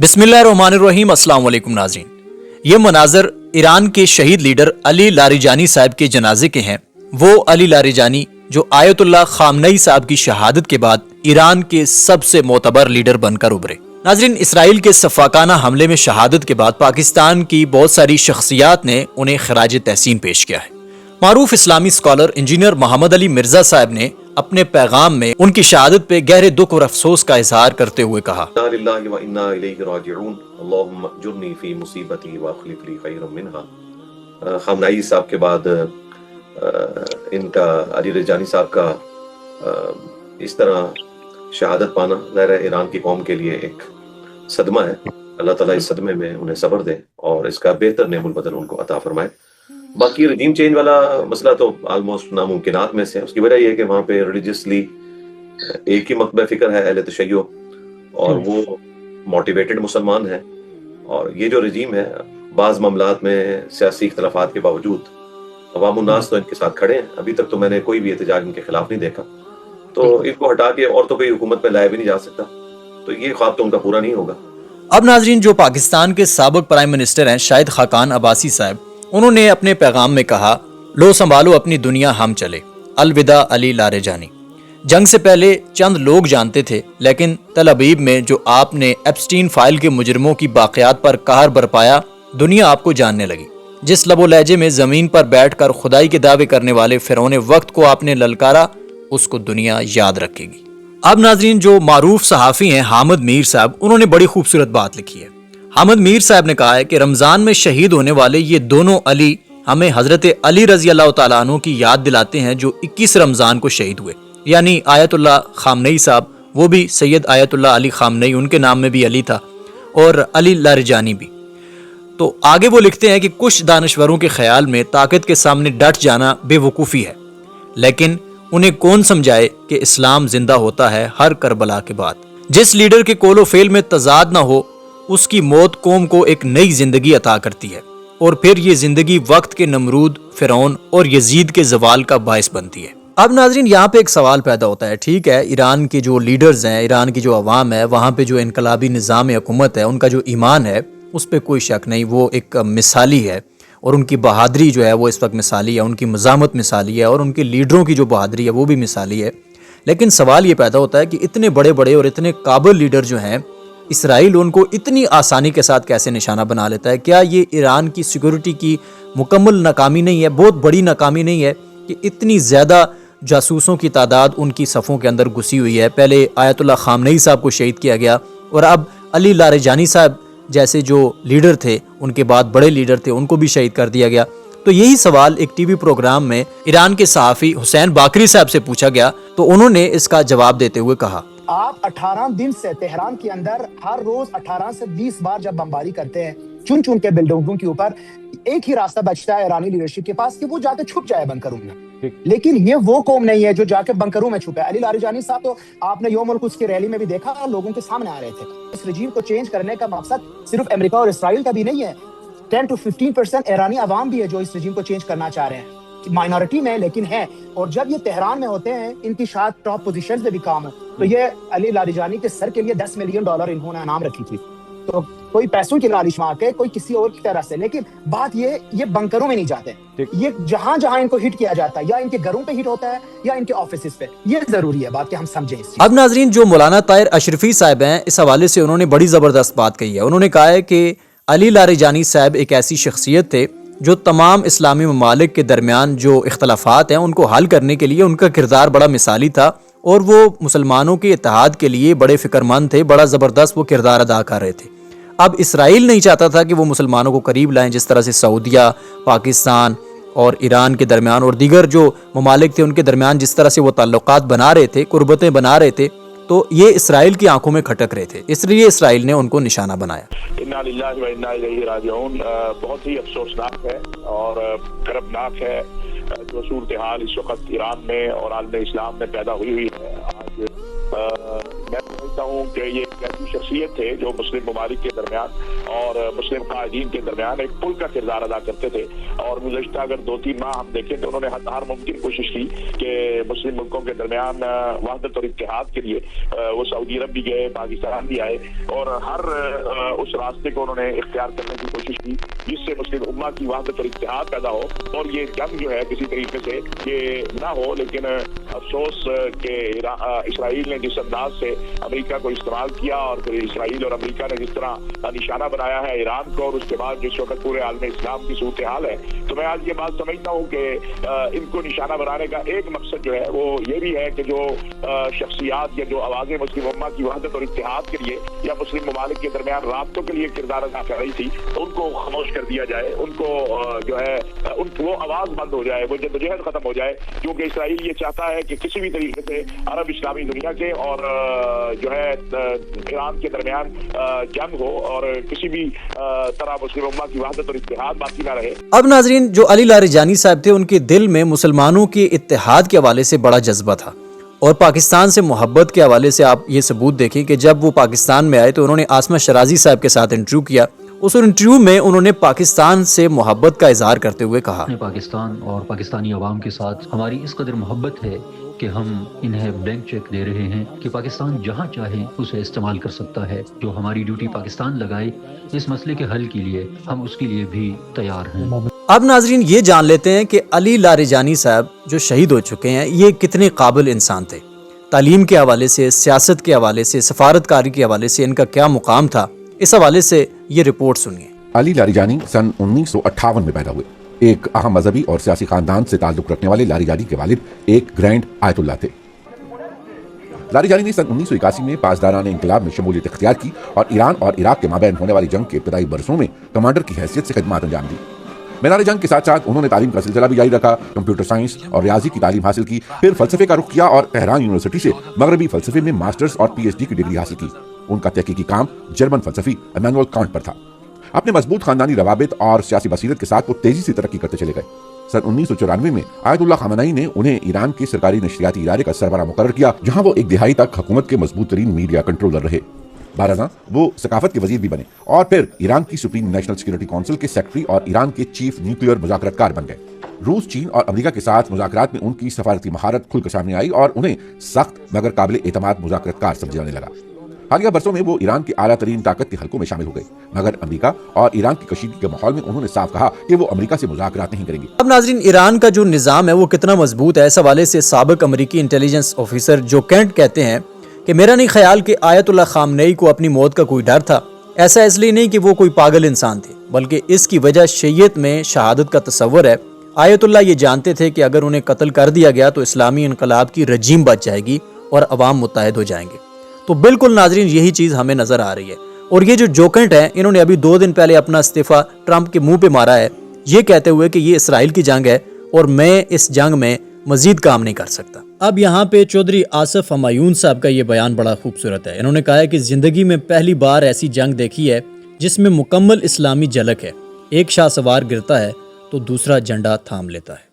बिस्मिल्लाहिर्रहमानिर्रहीम। अस्सलाम वालेकुम नाज़रीन। ये मनाजर ईरान के शहीद लीडर अली लारिजानी साहब के जनाजे के हैं। वो अली लारिजानी जो आयतुल्लाह खामनई साहब की शहादत के बाद ईरान के सबसे मोतबर लीडर बनकर उभरे। नाज़रीन, इसराइल के सफाकाना हमले में शहादत के बाद पाकिस्तान की बहुत सारी शख्सियात ने उन्हें खराज तहसीन पेश किया है। मारूफ इस्लामी स्कॉलर इंजीनियर मोहम्मद अली मिर्जा साहब ने अपने पैगाम में उनकी शहादत पे गहरे दुख और अफसोस का इजहार करते हुए कहा, खामनई साहब के बाद इनका अली लारिजानी साहब का इस तरह शहादत पाना ज़ाहिर ईरान की कौम के लिए एक सदमा है। अल्लाह ताला इस सदमे में उन्हें सब्र दे और इसका बेहतर नेमुल बदल उनको अता फरमाए। बाकी रजीम चेंज वाला मसला तो आलमोस्ट नामुमकिनात में से है। उसकी वजह यह है कि वहाँ पे रिलीजियसली एक ही मकबा फिक्र है अहले तशय्यो और वो मोटिवेटेड मुसलमान है। और ये जो रजीम है बाज़ मामलात में सियासी इख्तलाफात के बावजूद अवामुन्नास तो इनके साथ खड़े हैं। अभी तक तो मैंने कोई भी एहतजाज इनके खिलाफ नहीं देखा। तो इनको हटा के और तो कोई हुकूमत पे लाया भी नहीं जा सकता। तो ये ख्वाब तो उनका पूरा नहीं होगा। अब नाजरीन, जो पाकिस्तान के साबिक प्राइम मिनिस्टर हैं शाहिद खाकान अब्बासी साहब, उन्होंने अपने पैगाम में कहा, लो संभालो अपनी दुनिया हम चले, अलविदा अली लारिजानी। जंग से पहले चंद लोग जानते थे, लेकिन तल अबीब में जो आपने एप्स्टीन फाइल के मुजरिमों की बाक़ियात पर कहर बरपाया, दुनिया आपको जानने लगी। जिस लबो लहजे में ज़मीन पर बैठकर खुदाई के दावे करने वाले फ़िरौने वक्त को आपने ललकारा, उसको दुनिया याद रखेगी। अब नाजरीन, जो मारूफ सहाफ़ी हैं हामिद मीर साहब, उन्होंने बड़ी खूबसूरत बात लिखी है। हामिद मीर साहब ने कहा है कि रमज़ान में शहीद होने वाले ये दोनों अली हमें हज़रत अली रज़ी अल्लाह तआला अन्हु की याद दिलाते हैं जो 21 रमज़ान को शहीद हुए, यानी आयतुल्लाह खामनई साहब, वो भी सैयद आयतुल्लाह अली खामनई, उनके नाम में भी अली था, और अली लारिजानी भी। तो आगे वो लिखते हैं कि कुछ दानश्वरों के ख्याल में ताकत के सामने डट जाना बेवकूफ़ी है, लेकिन उन्हें कौन समझाए कि इस्लाम जिंदा होता है हर करबला के बाद। जिस लीडर के कोलो फेल में तजाद ना हो, उसकी मौत कौम को एक नई जिंदगी अता करती है और फिर ये जिंदगी वक्त के नमरूद, फिरौन और यजीद के जवाल का बायस बनती है। अब नाजरीन, यहाँ पे एक सवाल पैदा होता है। ठीक है, ईरान के जो लीडर्स हैं, ईरान की जो अवाम है, वहाँ पे जो इनकलाबी निज़ाम हुकूमत है, उनका जो ईमान है उस पर कोई शक नहीं, वो एक मिसाली है और उनकी बहादरी जो है वो इस वक्त मिसाली है, उनकी मज़ामत मिसाली है और उनके लीडरों की जो बहादरी है वो भी मिसाली है। लेकिन सवाल ये पैदा होता है कि इतने बड़े बड़े और इतने काबिल लीडर जो हैं, इसराइल उनको इतनी आसानी के साथ कैसे निशाना बना लेता है? क्या ये ईरान की सिक्योरिटी की मुकम्मल नाकामी नहीं है, बहुत बड़ी नाकामी नहीं है कि इतनी ज़्यादा जासूसों की तादाद उनकी सफ़ों के अंदर घुसी हुई है? पहले आयतुल्लाह खामनई साहब को शहीद किया गया और अब अली लारिजानी साहब जैसे जो लीडर थे, उनके बाद बड़े लीडर थे, उनको भी शहीद कर दिया गया। तो यही सवाल एक टीवी प्रोग्राम में ईरान के सहाफ़ी हुसैन बाकरी साहब से पूछा गया, तो उन्होंने इसका जवाब देते हुए कहा, आप 18 दिन से तेहरान के अंदर हर रोज 18 से 20 बार जब बमबारी करते हैं चुन चुन के बिल्डिंगों के ऊपर, एक ही रास्ता बचता है ईरानी लीडरशिप के पास कि वो जाके छुप जाए बंकरों में। लेकिन ये वो कौम नहीं है जो जाके बंकरों में छुपे। अली लारिजानी साहब तो आपने यौम उल कुद्स की रैली में भी देखा, लोगों के सामने आ रहे थे। इस रजीम को चेंज करने का मकसद सिर्फ अमेरिका और इसराइल का भी नहीं है, 10 to 15% ईरानी अवाम भी है जो इस रजीम को चेंज करना चाह रहे हैं। माइनॉरिटी में लेकिन है, और जब ये तेहरान में होते हैं, इनकी शायद टॉप पोजीशन में भी काम है, तो ये अली लारिजानी के सर के लिए $10 मिलियन इन्होंने इनाम रखी थी। तो कोई पैसों की लालिश में आके, कोई किसी और की तरह से, लेकिन बात ये बंकरों में नहीं जाते। ये जहां जहां इनको हिट किया जाता है, या इनके घरों पे हिट होता है या इनके ऑफिस पे, ये जरूरी है बात कि हम समझें। अब नाजरीन, जो मौलाना ताहिर अशरफी साहब हैं, इस हवाले से उन्होंने बड़ी ज़बरदस्त बात कही है। उन्होंने कहा है कि अली लारिजानी साहब एक ऐसी शख्सियत थे जो तमाम इस्लामी ममालिक के दरमियान जो इख्तलाफात हैं उनको हल करने के लिए उनका किरदार बड़ा मिसाली था और वो मुसलमानों के इत्तेहाद के लिए बड़े फिक्रमंद थे, बड़ा ज़बरदस्त वो किरदार अदा कर रहे थे। अब इसराइल नहीं चाहता था कि वो मुसलमानों को करीब लाएं, जिस तरह से सऊदिया, पाकिस्तान और ईरान के दरमियान और दीगर जो ममालिक थे उनके दरमियान जिस तरह से वो ताल्लुकात बना रहे थे, कुर्बतें बना रहे थे, तो ये इसराइल की आंखों में खटक रहे थे, इसलिए इसराइल ने उनको निशाना बनाया। इन्ना लिल्लाहि व इन्ना इलैहि राजिऊन। बहुत ही अफसोसनाक है और गर्वनाक है जो सूरत हाल इस वक्त ईरान में और आलम इस्लाम में पैदा हुई है। आज मैं समझता हूँ कि ये एक ऐसी शख्सियत थे जो मुस्लिम ममालिक के दरमियान और मुस्लिम कायदीन के दरमियान एक पुल का किरदार अदा करते थे। और गुज़श्ता अगर 2-3 माह हम देखें तो उन्होंने हर मुमकिन कोशिश की कि मुस्लिम मुल्कों के दरमियान वहदत और इत्तेहाद के लिए वो सऊदी अरब भी गए, पाकिस्तान भी आए और हर उस रास्ते को उन्होंने इख्तियार करने की कोशिश की जिससे मुस्लिम उम्मा की वहदत और इत्तेहाद पैदा हो और ये जंग जो है किसी तरीके से ये ना हो। लेकिन अफसोस के इसराइल ने जिस अंदाज से अमेरिका को इस्तेमाल किया और फिर इसराइल और अमेरिका ने जिस तरह निशाना बनाया है ईरान को और उसके बाद जिस वक्त पूरे आलम इस्लाम की सूरत हाल है, तो मैं आज ये बात समझता हूँ कि इनको निशाना बनाने का एक मकसद जो है वो ये भी है कि जो शख्सियात या जो आवाज़ें मुस्लिम उम्मा की वहदत और इत्तेहाद के लिए या मुस्लिम ममालिक के दरमियान राब्तों के लिए किरदार अदा कर रही थी उनको खामोश कर दिया जाए, उनको जो है वो आवाज़ बंद हो जाए, वो जद्दोजहद खत्म हो जाए। क्योंकि इसराइल ये चाहता है कि किसी भी तरीके से अरब इस्लामी दुनिया के और जो है ईरान के दरमियान जंग हो और किसी भी तरह मुस्लिम उम्मा की वहदत और इत्तेहाद बाकी ना रहे। अब नाजरीन, जो अली लारेजानी साहब थे उनके दिल में मुसलमानों के इत्तेहाद के हवाले से बड़ा जज्बा था और पाकिस्तान से मोहब्बत के हवाले से आप ये सबूत देखें कि जब वो पाकिस्तान में आए तो उन्होंने आसमा शराजी साहब के साथ इंटरव्यू किया। उस इंटरव्यू में उन्होंने पाकिस्तान से मोहब्बत का इजहार करते हुए कहा, पाकिस्तान और पाकिस्तानी अवाम के साथ हमारी इस कदर मोहब्बत है कि हम इन्हें ब्लैंक चेक दे रहे हैं कि पाकिस्तान जहां चाहे उसे इस्तेमाल कर सकता है। जो हमारी ड्यूटी पाकिस्तान लगाए इस मसले के हल के लिए, हम उसके लिए भी तैयार हैं। अब नाजरीन ये जान लेते हैं कि अली लारेजानी साहब जो शहीद हो चुके हैं ये कितने काबिल इंसान थे। तालीम के हवाले से, सियासत के हवाले से, सफारतकारी के हवाले से इनका क्या मुकाम था, इस हवाले से ये रिपोर्ट सुनिए। अली लारेजानी सन 1958 में पैदा हुए। एक अहम मजहबी और सियासी खानदान से ताल्लुक रखने वाले लारेजानी के वालिद एक ग्रैंड आयतुल्ला थे। लारेजानी ने सन 1981 में पासदाराने इंकलाब में शमूलियत इख्तियार की और ईरान और इराक के माबैन होने वाली जंग के इब्तदाई बरसों में कमांडर की हैसियत से खिदमत अंजाम दी। मैदान जंग के साथ साथ उन्होंने तालीम का सिलसिला भी जारी रखा, कंप्यूटर साइंस और रियाजी की तालीम हासिल की, फिर फलसफे का रुख किया और तेहरान यूनिवर्सिटी से मगरबी फलसफे में मास्टर्स और PhD की डिग्री हासिल की। उनका तहकीकी काम जर्मन फलसफी इमैनुअल कांट पर था। अपने मजबूत खानदानी रवाबित और सियासी बसीरत के साथ वो तेजी से तरक्की करते चले गए। सन 1994 में आयतुल्लाह खामेनी ने उन्हें ईरान के सरकारी नशरियाती इदारे का सरबराह मुकर्रर किया, जहां वो एक दिहाई तक हुकूमत के मजबूत तरीन मीडिया कंट्रोलर रहे। बारह वो सकाफत के वजीर भी बने और फिर ईरान की सुप्रीम नेशनल सिक्योरिटी काउंसिल के सेक्रेटरी और ईरान के चीफ न्यूक्लियर मुज़ाकरतकार बन गए। रूस, चीन और अमेरिका के साथ मुज़ाकरात में उनकी सफारती महारत खुलकर सामने आई और उन्हें सख्त मगर काबिल एतमाद मुज़ाकरतकार समझा जाने लगा। हालिया बरसों में वो ईरान की आला तरीन ताकत के हलकों में शामिल हो गए, मगर अमेरिका और ईरान की कशीदगी के माहौल में उन्होंने साफ कहा कि वो अमेरिका से मुज़ाकरात नहीं करेंगे। अब नाजरीन, ईरान का जो निज़ाम है वो कितना मजबूत है, इस हवाले से साबिक अमेरिकी इंटेलिजेंस ऑफिसर जो कैंट कहते हैं कि मेरा नहीं ख्याल कि आयतुल्लाह खामेनी को अपनी मौत का कोई डर था। ऐसा इसलिए नहीं कि वो कोई पागल इंसान थे, बल्कि इसकी वजह शरीयत में शहादत का तस्वर है। आयतुल्लाह ये जानते थे कि अगर उन्हें कत्ल कर दिया गया तो इस्लामी इनकलाब की रजीम बच जाएगी और अवाम मुत्तहद हो जाएंगे। तो बिल्कुल नाजरीन यही चीज़ हमें नज़र आ रही है। और ये जो जोकेंट है, इन्होंने अभी 2 दिन पहले अपना इस्तीफा ट्रंप के मुंह पे मारा है, ये कहते हुए कि ये इसराइल की जंग है और मैं इस जंग में मजीद काम नहीं कर सकता। अब यहाँ पे चौधरी आसिफ हमायून साहब का ये बयान बड़ा खूबसूरत है। इन्होंने कहा है कि ज़िंदगी में पहली बार ऐसी जंग देखी है जिसमें मुकम्मल इस्लामी झलक है। एक शाह सवार गिरता है तो दूसरा झंडा थाम लेता है।